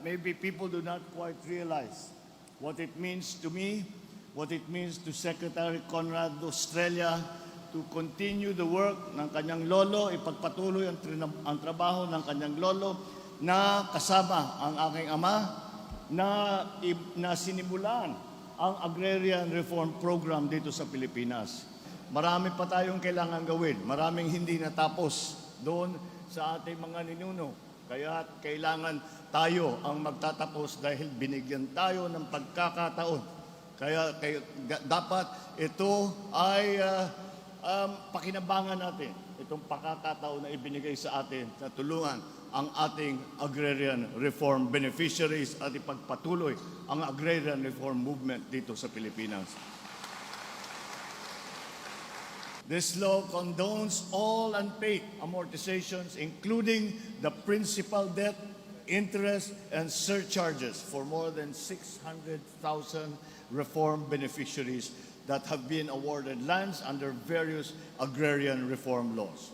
maybe people do not quite realize what it means to me, what it means to Secretary Conrad Estrella to continue the work ng kanyang lolo, ipagpatuloy ang trabaho ng kanyang lolo na kasama ang aking ama na sinimulan ang Agrarian Reform Program dito sa Pilipinas. Marami pa tayong kailangan gawin. Maraming hindi natapos doon sa ating mga ninuno. Kaya kailangan tayo ang magtatapos dahil binigyan tayo ng pagkakataon. Kaya dapat ito ay pakinabangan natin. Itong pagkakataon na ibinigay sa atin na tulungan ang ating agrarian reform beneficiaries at ipagpatuloy ang agrarian reform movement dito sa Pilipinas. This law condones all unpaid amortizations, including the principal debt, interest, and surcharges for more than 600,000 reform beneficiaries that have been awarded lands under various agrarian reform laws.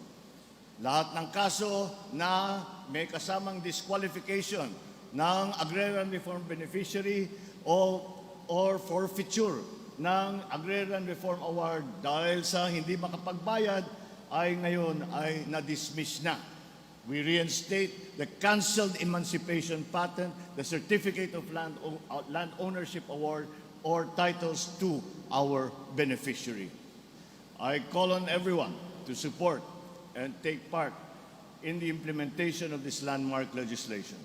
Lahat ng kaso na may kasamang disqualification ng agrarian reform beneficiary or forfeiture ng Agrarian Reform Award dahil sa hindi makapagbayad ay ngayon ay na-dismiss na. We reinstate the canceled emancipation patent, the Certificate of Land Ownership Award, or titles to our beneficiary. I call on everyone to support and take part in the implementation of this landmark legislation.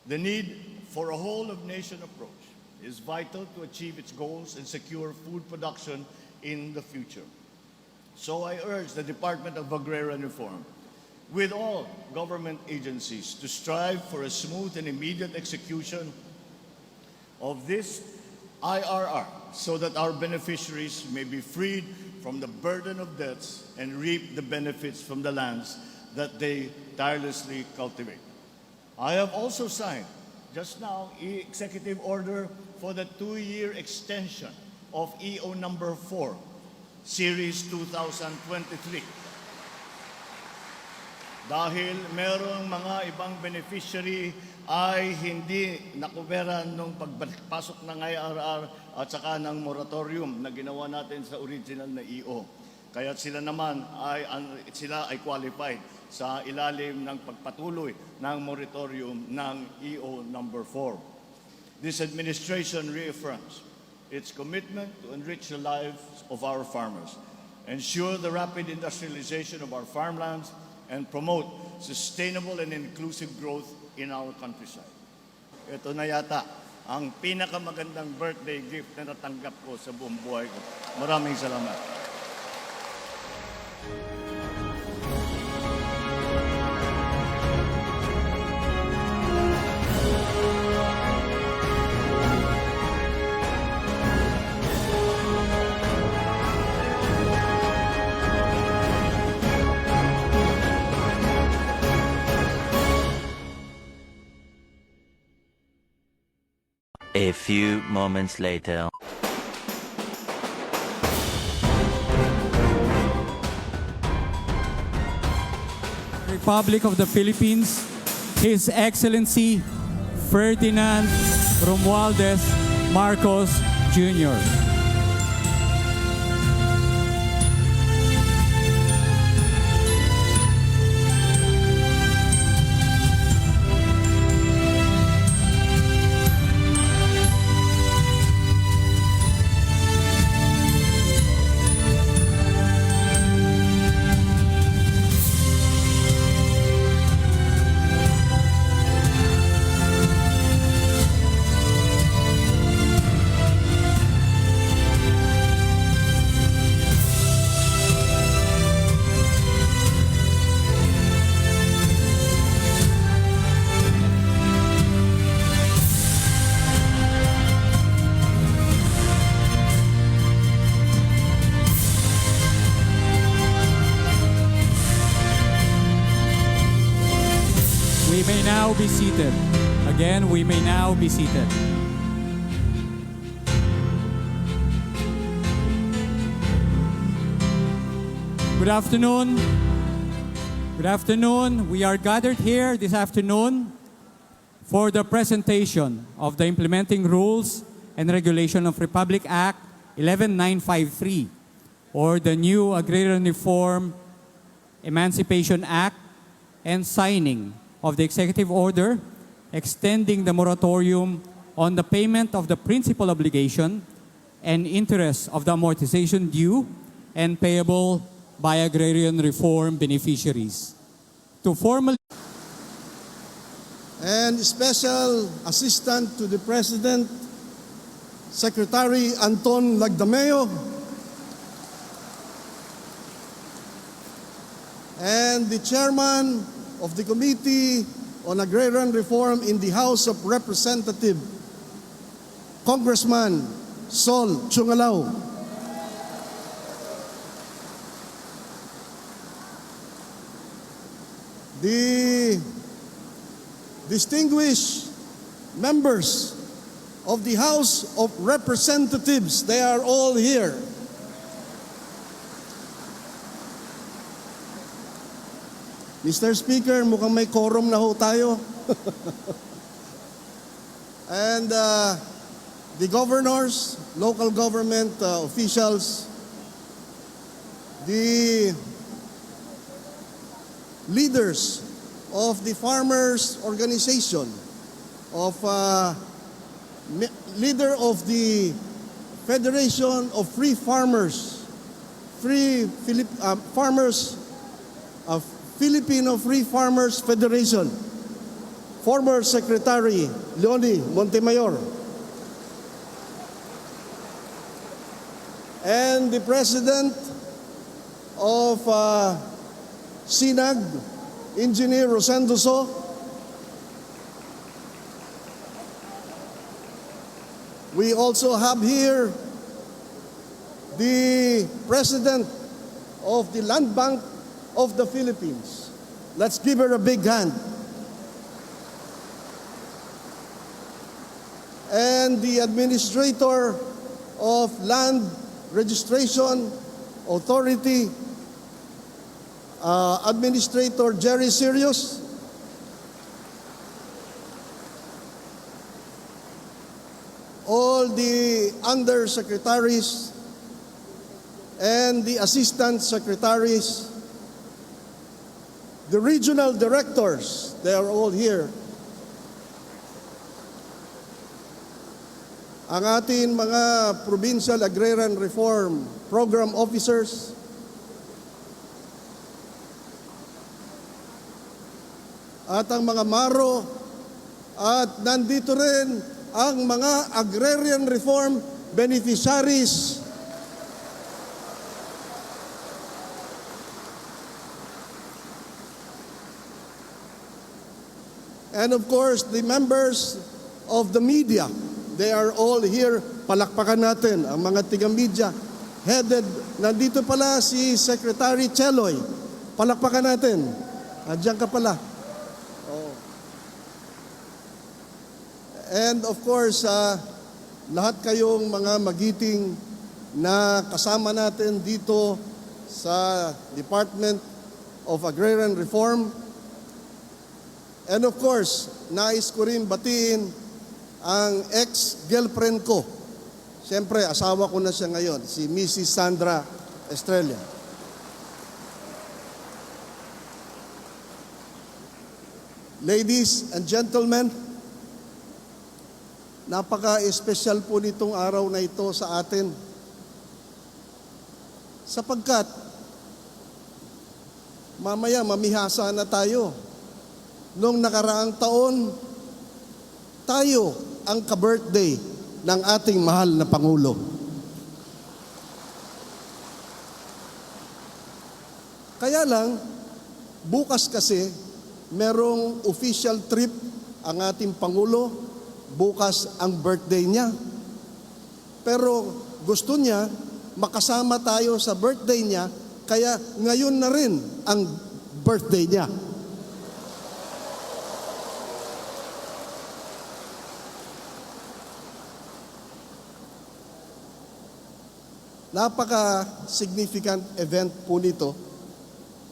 The need for a whole-of-nation approach is vital to achieve its goals and secure food production in the future. So I urge the Department of Agrarian Reform, with all government agencies, to strive for a smooth and immediate execution of this IRR so that our beneficiaries may be freed from the burden of debts and reap the benefits from the lands that they tirelessly cultivate. I have also signed just now executive order for the 2-year extension of EO number 4, Series 2023. Dahil merong mga ibang beneficiary ay hindi nakuberan nung pagpasok ng IRR at saka ng moratorium na ginawa natin sa original na EO. Kaya sila naman ay qualified sa ilalim ng pagpatuloy ng moratorium ng EO number 4. This administration reaffirms its commitment to enrich the lives of our farmers, ensure the rapid industrialization of our farmlands, and promote sustainable and inclusive growth in our countryside. Ito na yata ang pinakamagandang birthday gift na natanggap ko sa buong buhay ko. Maraming salamat. A few moments later. Republic of the Philippines, His Excellency Ferdinand Romualdez Marcos Jr. We may now be seated. Again, we may now be seated. Good afternoon. Good afternoon. We are gathered here this afternoon for the presentation of the implementing rules and regulation of Republic Act 11953 or the new Agrarian Reform Emancipation Act and signing of the executive order extending the moratorium on the payment of the principal obligation and interest of the amortization due and payable by agrarian reform beneficiaries. To formally and Special Assistant to the President, Secretary Anton Lagdameo, and the Chairman of the Committee on Agrarian Reform in the House of Representatives, Congressman Sol Chungalao. The distinguished members of the House of Representatives, they are all here. Mr. Speaker, mukhang may quorum na ho tayo. And the governors, local government officials, the leaders of the farmers organization, leader of the Federation of Free Farmers, Filipino Free Farmers Federation, former Secretary Leonie Montemayor, and the President of SINAG, Engineer Rosendo So, we also have here the President of the Land Bank of the Philippines. Let's give her a big hand. And the Administrator of Land Registration Authority, Administrator Jerry Sirius, all the undersecretaries and the assistant secretaries, the regional directors, they are all here. Ang ating mga Provincial Agrarian Reform Program Officers, at ang mga maro, at nandito rin ang mga agrarian reform beneficiaries. And of course, the members of the media, they are all here. Palakpakan natin ang mga tiga-media. Headed, nandito pala si Secretary Cheloy. Palakpakan natin. Diyan ka pala. And of course, lahat kayong mga magiting na kasama natin dito sa Department of Agrarian Reform. And of course, nais ko rin batiin ang ex-girlfriend ko. Siyempre, asawa ko na siya ngayon, si Mrs. Sandra Estrella. Ladies and gentlemen, napaka-espesyal po nitong araw na ito sa atin. Sapagkat, mamaya mamihasa na tayo. Noong nakaraang taon, tayo ang ka-birthday ng ating mahal na Pangulo. Kaya lang, bukas kasi, merong official trip ang ating Pangulo. Bukas ang birthday niya. Pero gusto niya, makasama tayo sa birthday niya, kaya ngayon na rin ang birthday niya. Napaka-significant event po nito.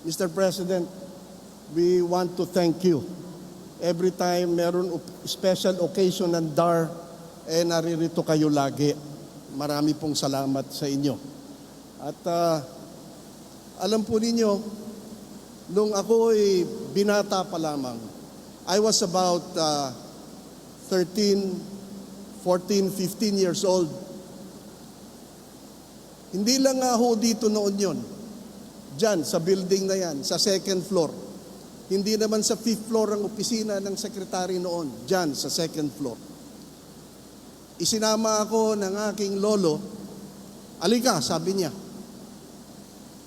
Mr. President, we want to thank you every time meron special occasion ng DAR, naririto kayo lagi. Marami pong salamat sa inyo. At alam po ninyo, nung ako'y binata pa lamang, I was about 13, 14, 15 years old. Hindi lang nga ho dito noon yon. Diyan, sa building na yan, sa second floor. Hindi naman sa fifth floor ang opisina ng sekretary noon. Diyan, sa second floor. Isinama ako ng aking lolo. Alika, sabi niya.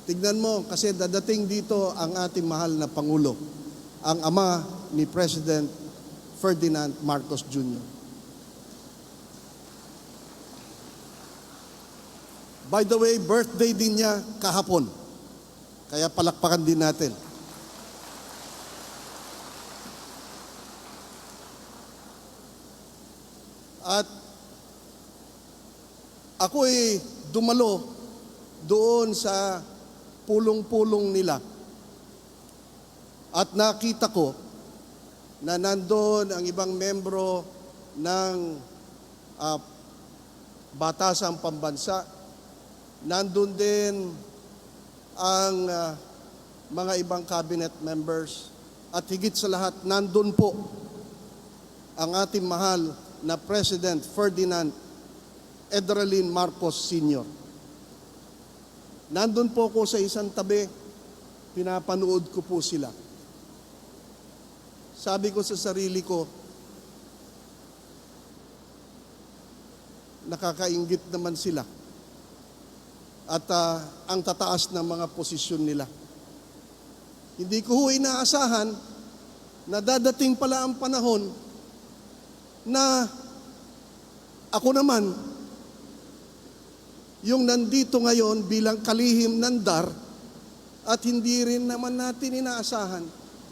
Tignan mo, kasi dadating dito ang ating mahal na Pangulo, ang ama ni President Ferdinand Marcos Jr. By the way, birthday din niya kahapon. Kaya palakpakan din natin. At ako'y dumalo doon sa pulong-pulong nila. At nakita ko na nandoon ang ibang membro ng Batasang Pambansa. Nandun din ang mga ibang cabinet members. At higit sa lahat, nandun po ang ating mahal na President Ferdinand Edralin Marcos Sr. Nandun po ako sa isang tabi, pinapanood ko po sila. Sabi ko sa sarili ko, nakakainggit naman sila. At ang tataas ng mga posisyon nila. Hindi ko ho inaasahan na dadating pala ang panahon na ako naman, yung nandito ngayon bilang kalihim ng DAR, at hindi rin naman natin inaasahan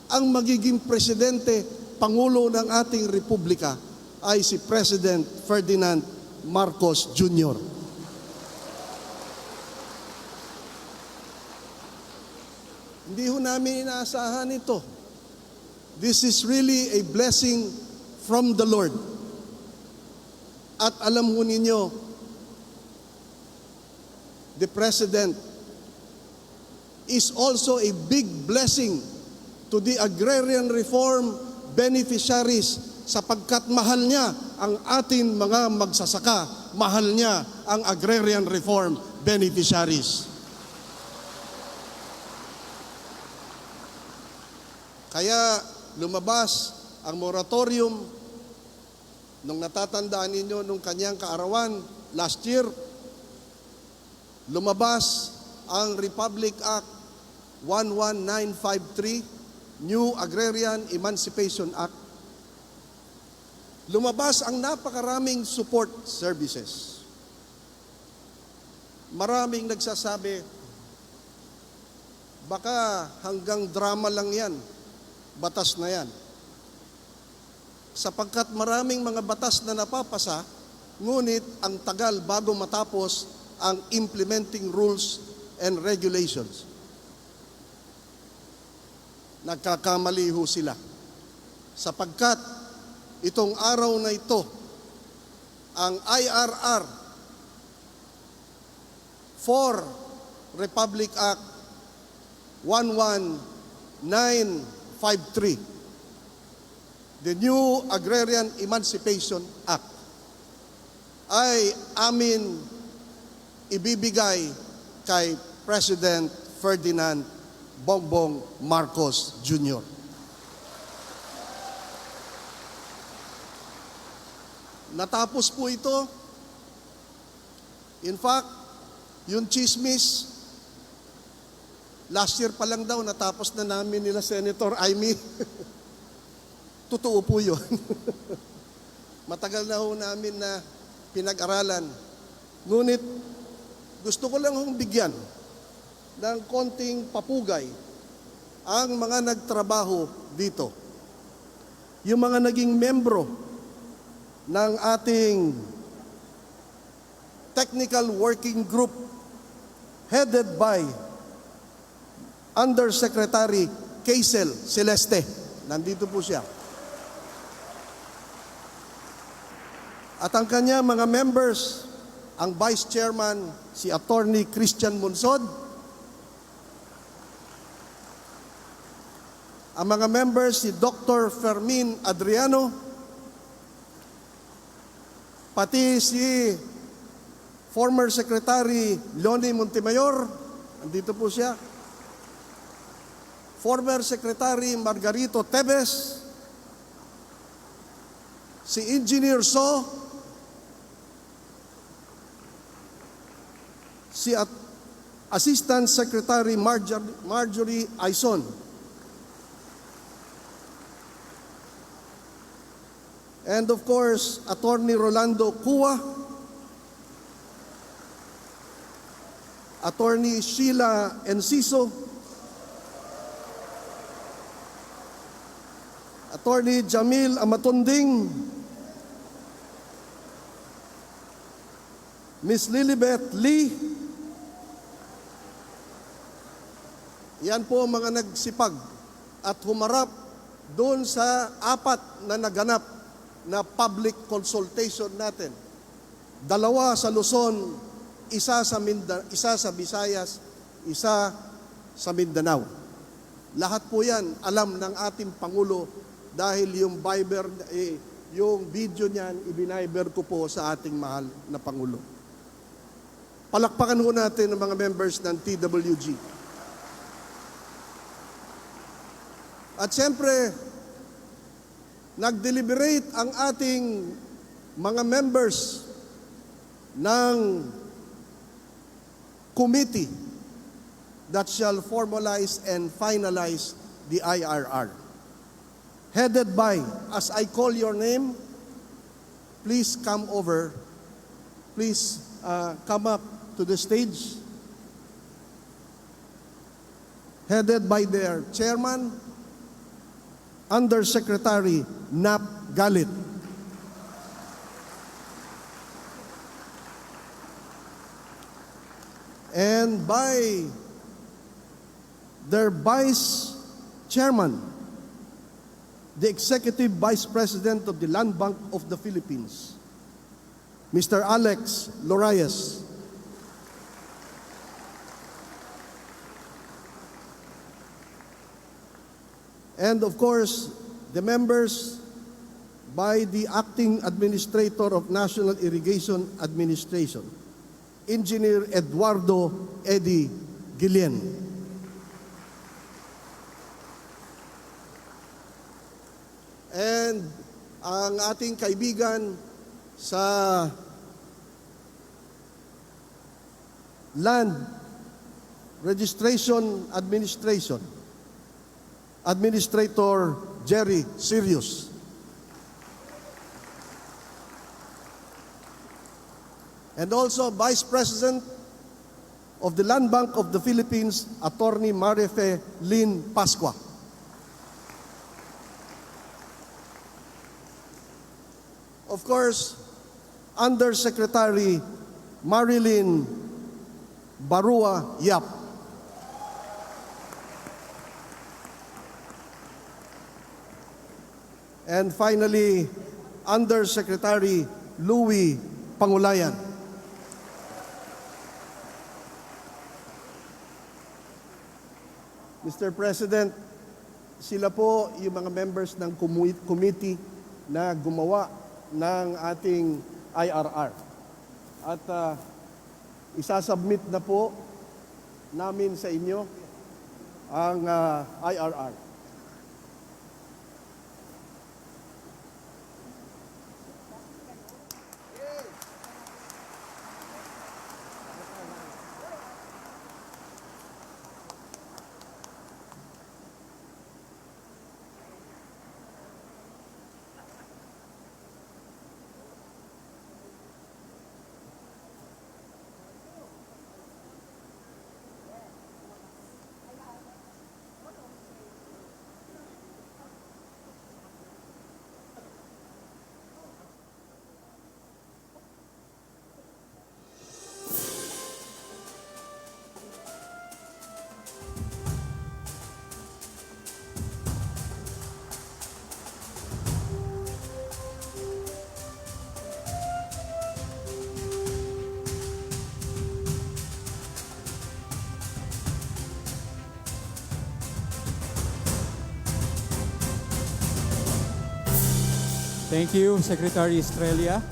ang magiging presidente, pangulo ng ating republika ay si President Ferdinand Marcos Jr. Hindi ho namin inaasahan ito. This is really a blessing from the Lord. At alam ho ninyo, the President is also a big blessing to the agrarian reform beneficiaries sapagkat mahal niya ang ating mga magsasaka, mahal niya ang agrarian reform beneficiaries. Kaya lumabas ang moratorium nung natatandaan ninyo nung kanyang kaarawan last year. Lumabas ang Republic Act 11953, New Agrarian Emancipation Act. Lumabas ang napakaraming support services. Maraming nagsasabi, baka hanggang drama lang yan, batas na yan. Sapagkat maraming mga batas na napapasa, ngunit ang tagal bago matapos ang implementing rules and regulations. Nagkakamali ho sila. Sapagkat itong araw na ito, ang IRR for Republic Act 11953, the New Agrarian Emancipation Act, ay amin ibibigay kay President Ferdinand Bongbong Marcos Jr. Natapos po ito. In fact, yung chismis, last year pa lang daw, natapos na namin nila Senator Amy. Totoo po yun. Matagal na ho namin na pinag-aralan. Ngunit, gusto ko lang hong bigyan ng konting papugay ang mga nagtrabaho dito. Yung mga naging membro ng ating technical working group headed by Undersecretary Kaisel Celeste. Nandito po siya. At ang kanya mga members, ang Vice Chairman, si Attorney Christian Munsod. Ang mga members, si Dr. Fermin Adriano. Pati si former Secretary Leonie Montemayor, andito po siya. Former Secretary Margarito Tebes. Si Engineer So. Si Assistant Secretary Marjorie Aison. And of course, Attorney Rolando Cua, Attorney Sheila Enciso, Attorney Jamil Amatunding, Miss Lilibeth Lee. Yan po ang mga nagsipag at humarap doon sa 4 na naganap na public consultation natin. 2 sa Luzon, 1 sa Visayas, 1 sa Mindanao. Lahat po yan alam ng ating Pangulo dahil yung yung video niyan ibiniber ko po sa ating mahal na Pangulo. Palakpakan ho natin ang mga members ng TWG. At siyempre, nag-deliberate ang ating mga members ng committee that shall formalize and finalize the IRR. Headed by, as I call your name, please come over. Please come up to the stage. Headed by their chairman, Undersecretary Nap Galit. And by their Vice Chairman, the Executive Vice President of the Land Bank of the Philippines, Mr. Alex Lorayes. And of course, the members by the Acting Administrator of National Irrigation Administration, Engineer Eduardo Eddie Guillen. And ang ating kaibigan sa Land Registration Administration, Administrator Jerry Sirius. And also Vice President of the Land Bank of the Philippines, Attorney Marife Lynn Pascua. Of course, Undersecretary Marilyn Barua Yap. And finally, Undersecretary Louie Pangulayan. Mr. President, sila po yung mga members ng committee na gumawa ng ating IRR. At isasubmit na po namin sa inyo ang IRR. Thank you, Secretary Estrella.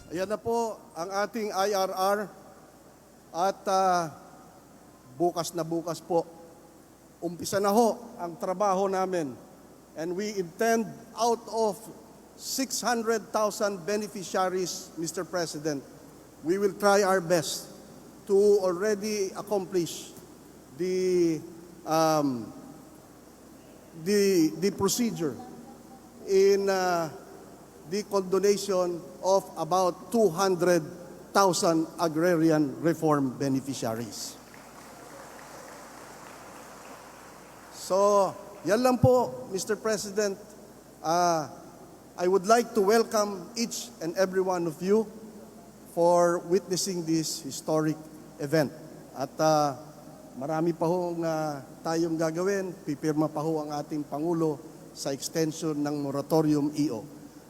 Ayan na po ang ating IRR at bukas na bukas po, umpisa na ho ang trabaho namin. And we intend out of 600,000 beneficiaries, Mr. President, we will try our best to already accomplish the procedure in the condonation of about 200,000 agrarian reform beneficiaries. So, yan lang po, Mr. President. I would like to welcome each and every one of you for witnessing this historic event. At marami pa hong tayong gagawin. Pipirma pa ho ang ating Pangulo sa extension ng moratorium EO.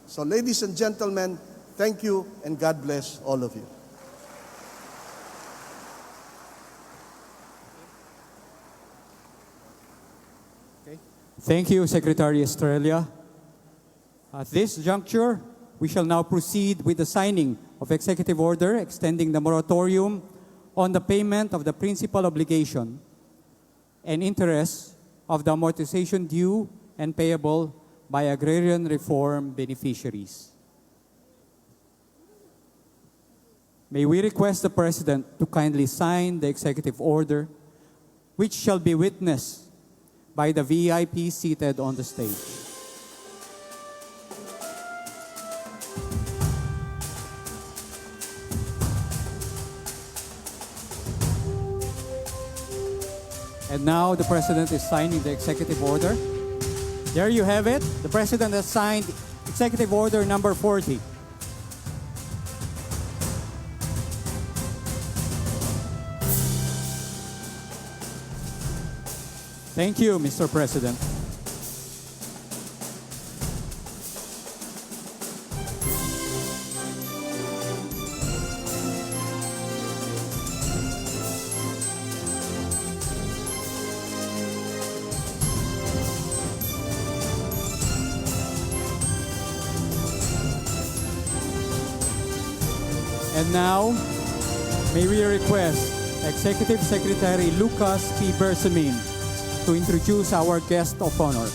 So ladies and gentlemen, thank you and God bless all of you. Thank you, Secretary Estrella. At this juncture, we shall now proceed with the signing of Executive Order extending the moratorium on the payment of the principal obligation and interest of the amortization due and payable by agrarian reform beneficiaries. May we request the President to kindly sign the executive order, which shall be witnessed by the VIP seated on the stage. And now the President is signing the executive order. There you have it. The President has signed Executive Order number 40. Thank you, Mr. President. And now, may we request Executive Secretary Lucas P. Bersamin to introduce our guest of honor.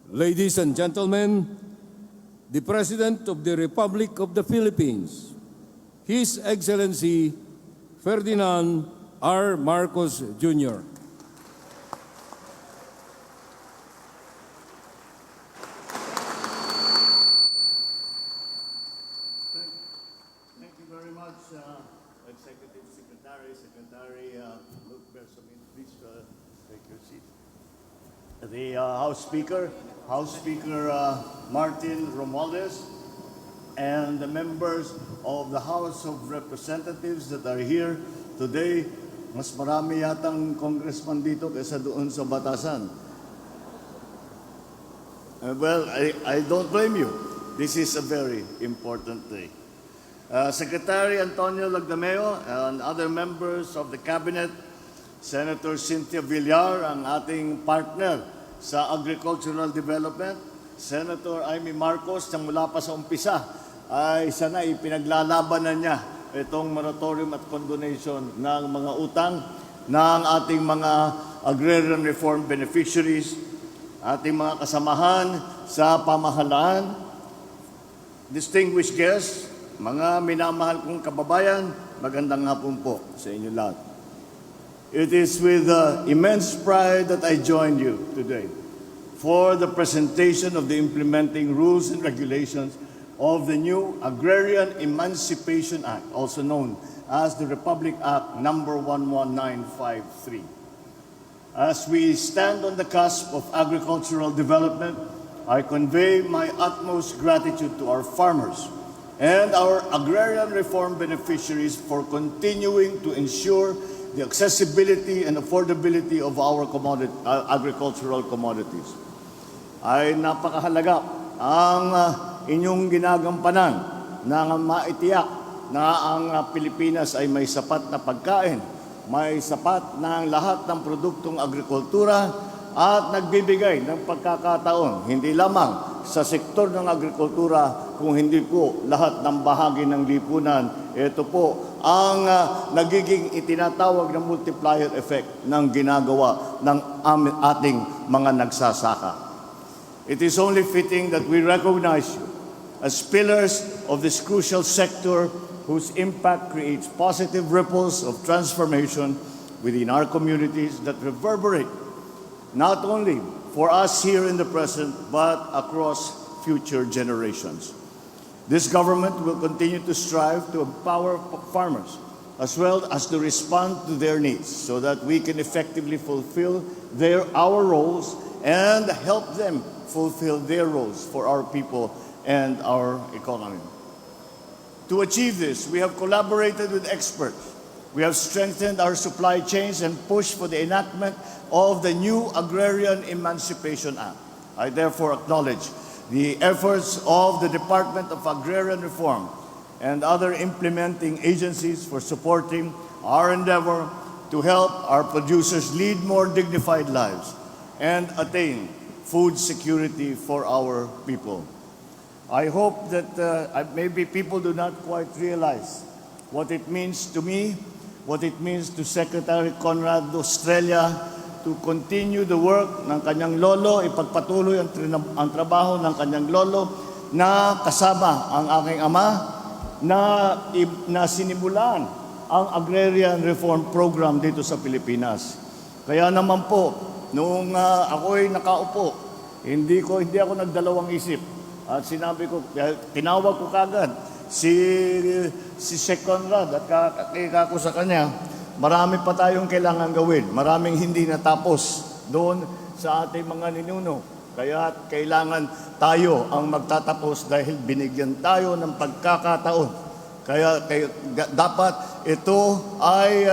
Ladies and gentlemen, the President of the Republic of the Philippines, His Excellency Ferdinand R. Marcos Jr. Thank you very much, Executive Secretary Luke Bersamin. Please take your seat. The House Speaker Martin Romualdez, and the members of the House of Representatives that are here today. Mas marami yatang congressman dito kaysa doon sa Batasan. Well, I don't blame you. This is a very important day. Secretary Antonio Lagdameo and other members of the Cabinet, Senator Cynthia Villar, ang ating partner sa Agricultural Development, Senator Amy Marcos, na mula pa sa umpisa ay sana ipinaglalaban na niya itong moratorium at condonation ng mga utang ng ating mga agrarian reform beneficiaries, ating mga kasamahan sa pamahalaan, distinguished guests, mga minamahal kong kababayan, magandang hapon po sa inyo lahat. It is with immense pride that I join you today for the presentation of the implementing rules and regulations of the new Agrarian Emancipation Act, also known as the Republic Act number 11953. As we stand on the cusp of agricultural development, I convey my utmost gratitude to our farmers and our agrarian reform beneficiaries for continuing to ensure the accessibility and affordability of our agricultural commodities. Ay napakahalaga ang inyong ginagampanan na maitiyak na ang Pilipinas ay may sapat na pagkain, may sapat na lahat ng produktong agrikultura at nagbibigay ng pagkakataon hindi lamang sa sektor ng agrikultura kung hindi po lahat ng bahagi ng lipunan. Ito po ang nagiging itinatawag na multiplier effect ng ginagawa ng ating mga nagsasaka. It is only fitting that we recognize you as pillars of this crucial sector whose impact creates positive ripples of transformation within our communities that reverberate not only for us here in the present, but across future generations. This government will continue to strive to empower farmers as well as to respond to their needs so that we can effectively fulfill our roles and help them fulfill their roles for our people and our economy. To achieve this, we have collaborated with experts. We have strengthened our supply chains and pushed for the enactment of the new Agrarian Emancipation Act. I therefore acknowledge the efforts of the Department of Agrarian Reform and other implementing agencies for supporting our endeavor to help our producers lead more dignified lives and attain food security for our people. I hope that maybe people do not quite realize what it means to me, what it means to Secretary Conrad Estrella to continue the work ng kanyang lolo, ipagpatuloy ang trabaho ng kanyang lolo na kasama ang aking ama na sinimulan ang Agrarian Reform Program dito sa Pilipinas. Kaya naman po, noong ako'y nakaupo, hindi ako nagdalawang isip. At sinabi ko, tinawag ko kagad si Sec Conrad at kakakika ko sa kanya, marami pa tayong kailangan gawin. Maraming hindi natapos doon sa ating mga ninuno. Kaya kailangan tayo ang magtatapos dahil binigyan tayo ng pagkakataon. Kaya dapat ito ay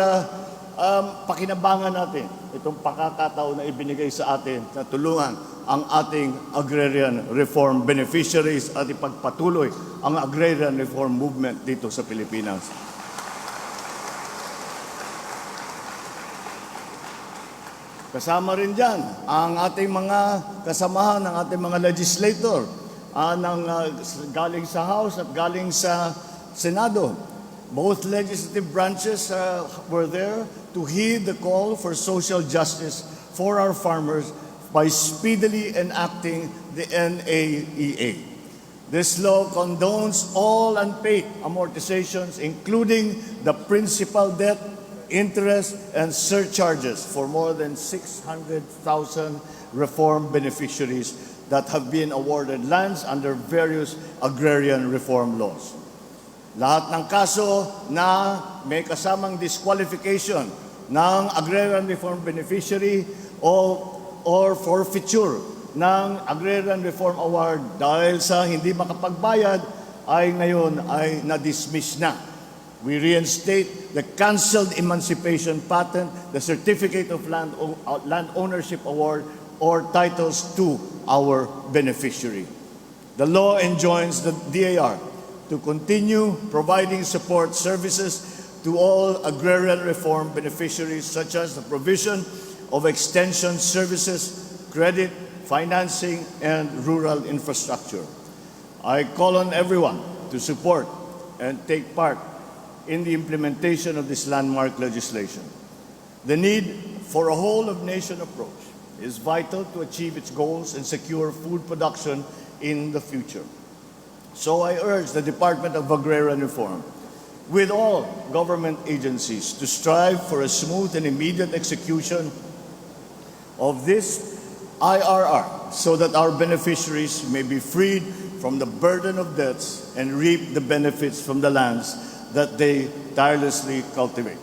pakinabangan natin. Itong pagkakataon na ibinigay sa atin na tulungan ang ating agrarian reform beneficiaries at ipagpatuloy ang agrarian reform movement dito sa Pilipinas. Kasama rin dyan ang ating mga kasamahan, ng ating mga legislator galing sa House at galing sa Senado. Both legislative branches were there to heed the call for social justice for our farmers by speedily enacting the NAEA. This law condones all unpaid amortizations, including the principal debt, interest, and surcharges for more than 600,000 reform beneficiaries that have been awarded lands under various agrarian reform laws. Lahat ng kaso na may kasamang disqualification ng agrarian reform beneficiary or forfeiture ng agrarian reform award dahil sa hindi makapagbayad ay ngayon ay na-dismiss na. We reinstate the canceled emancipation patent, the certificate of land ownership award, or titles to our beneficiary. The law enjoins the DAR to continue providing support services to all agrarian reform beneficiaries, such as the provision of extension services, credit, financing, and rural infrastructure. I call on everyone to support and take part in the implementation of this landmark legislation. The need for a whole-of-nation approach is vital to achieve its goals and secure food production in the future. So I urge the Department of Agrarian Reform, with all government agencies, to strive for a smooth and immediate execution of this IRR so that our beneficiaries may be freed from the burden of debts and reap the benefits from the lands that they tirelessly cultivate.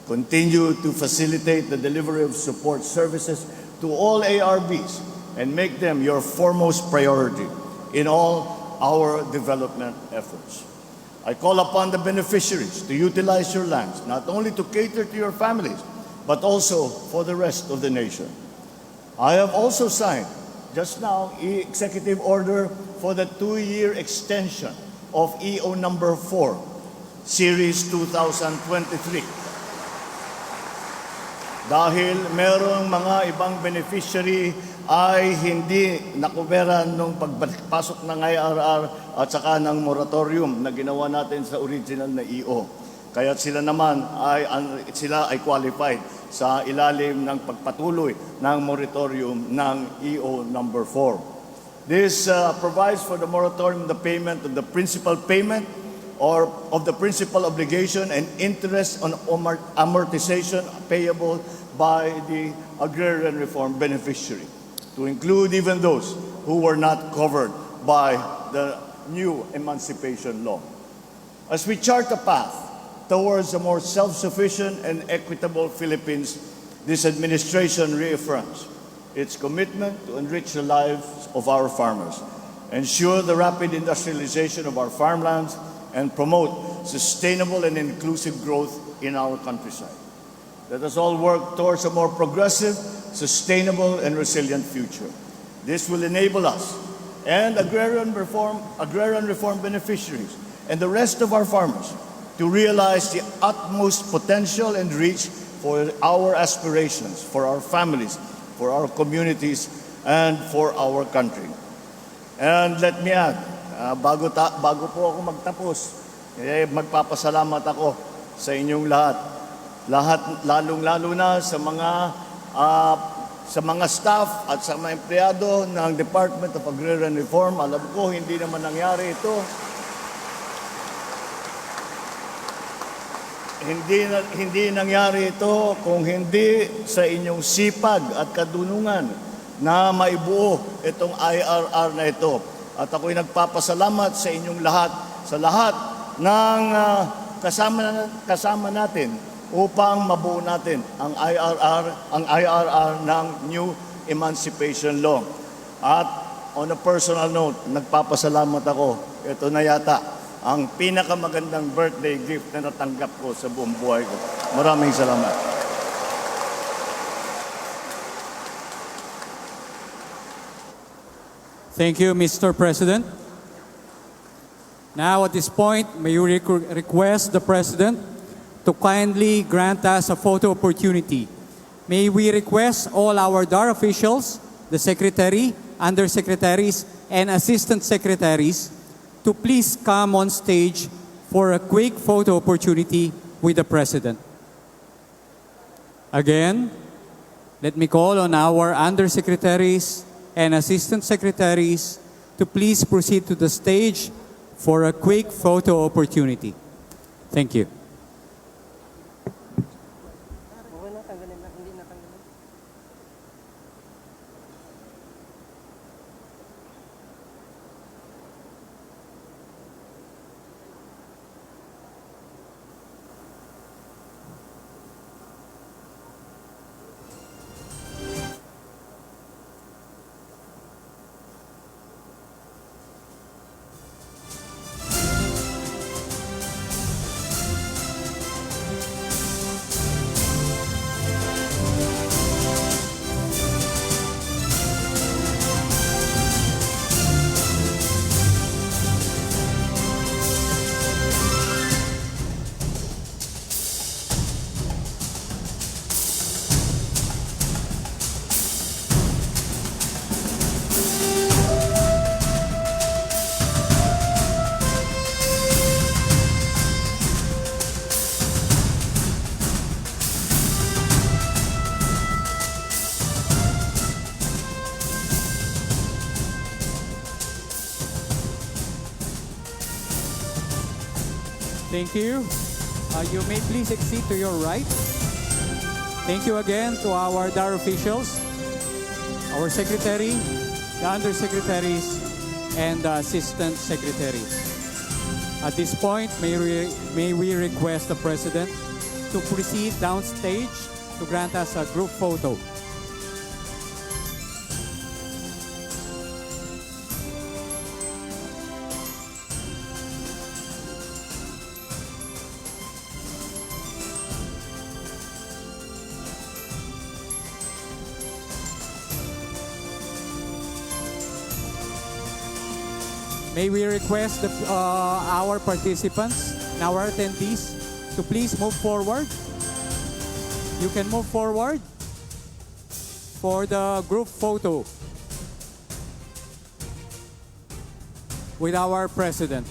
Continue to facilitate the delivery of support services to all ARBs and make them your foremost priority in all our development efforts. I call upon the beneficiaries to utilize your lands not only to cater to your families, but also for the rest of the nation. I have also signed just now executive order for the 2-year extension of EO number 4, Series 2023. Dahil merong mga ibang beneficiary ay hindi nakuberan nung pagpasok ng IRR at saka ng moratorium na ginawa natin sa original na EO. Kaya sila naman ay qualified sa ilalim ng pagpatuloy ng moratorium ng EO number 4. This provides for the moratorium the payment of the principal payment or of the principal obligation and interest on amortization payable by the agrarian reform beneficiary, to include even those who were not covered by the new emancipation law. As we chart a path towards a more self-sufficient and equitable Philippines, this administration reaffirms its commitment to enrich the lives of our farmers, ensure the rapid industrialization of our farmlands, and promote sustainable and inclusive growth in our countryside. Let us all work towards a more progressive, sustainable, and resilient future. This will enable us and agrarian reform beneficiaries and the rest of our farmers to realize the utmost potential and reach for our aspirations, for our families, for our communities, and for our country. And let me add, bago po ako magtapos, magpapasalamat ako sa inyong lahat. Lalong-lalo na sa mga staff at sa mga empleyado ng Department of Agrarian Reform. Alam ko, hindi naman nangyari ito. Hindi nangyari ito kung hindi sa inyong sipag at kadunungan na maibuo itong IRR na ito. At ako'y nagpapasalamat sa inyong lahat, sa lahat ng kasama natin upang mabuo natin ang IRR ng New Emancipation Law. At on a personal note, nagpapasalamat ako. Ito na yata ang pinakamagandang birthday gift na natanggap ko sa buong buhay ko. Maraming salamat. Thank you, Mr. President. Now, at this point, may you request the President to kindly grant us a photo opportunity. May we request all our DAR officials, the Secretary, Undersecretaries, and Assistant Secretaries to please come on stage for a quick photo opportunity with the President. Again, let me call on our Undersecretaries and Assistant Secretaries to please proceed to the stage for a quick photo opportunity. Thank you. Thank you. You may please exit to your right. Thank you again to our DAR officials, our Secretary, the Undersecretaries, and the Assistant Secretaries. At this point, may we request the President to proceed downstage to grant us a group photo. may we request our participants and our attendees to please move forward. You can move forward for the group photo with our president.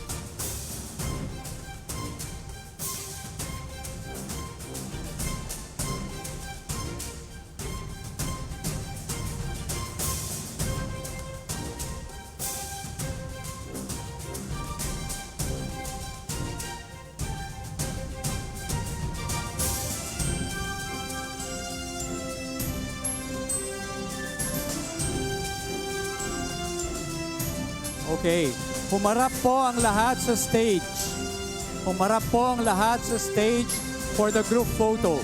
Okay. Humarap po ang lahat sa stage. Humarap po ang lahat sa stage for the group photo.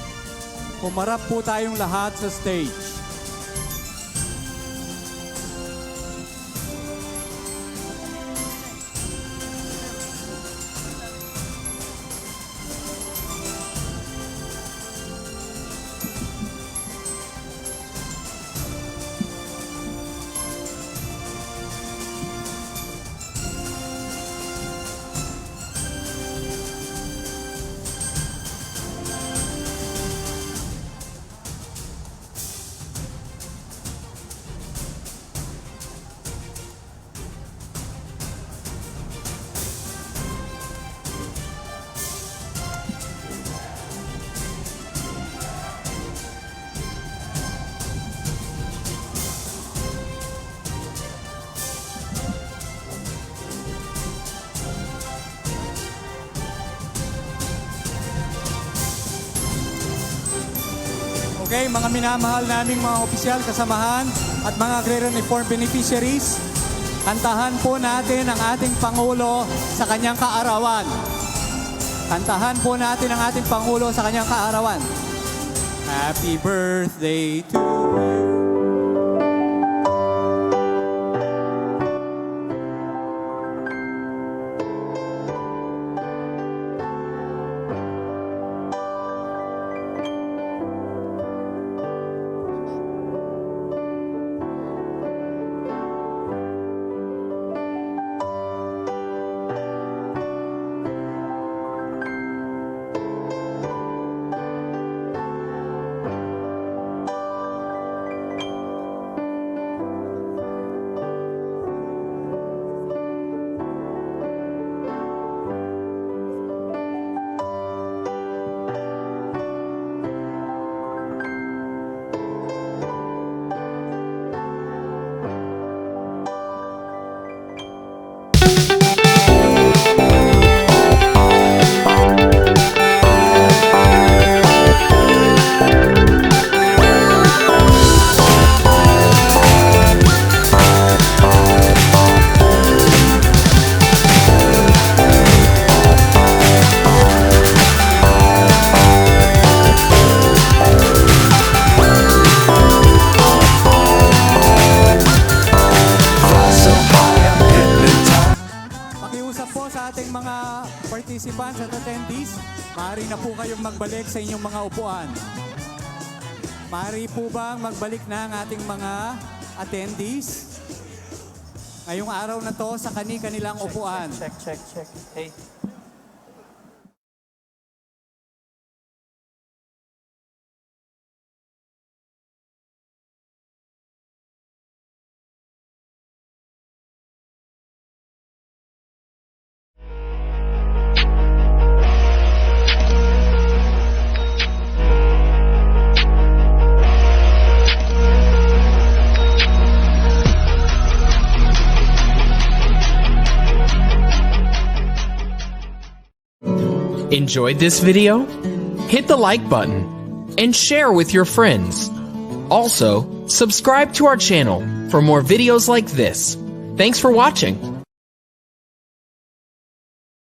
Humarap po tayong lahat sa stage. Okay, mga minamahal naming mga opisyal, kasamahan at mga agrarian reform beneficiaries, kantahan po natin ang ating Pangulo sa kanyang kaarawan. Kantahan po natin ang ating Pangulo sa kanyang kaarawan. Happy birthday to you. Participants at attendees, maaari na po kayong magbalik sa inyong mga upuan. Maaari po bang magbalik na ang ating mga attendees ngayong araw na to sa kani-kanilang upuan? Check. Hey. Enjoyed this video? Hit the like button and share with your friends. Also, subscribe to our channel for more videos like this. Thanks for watching.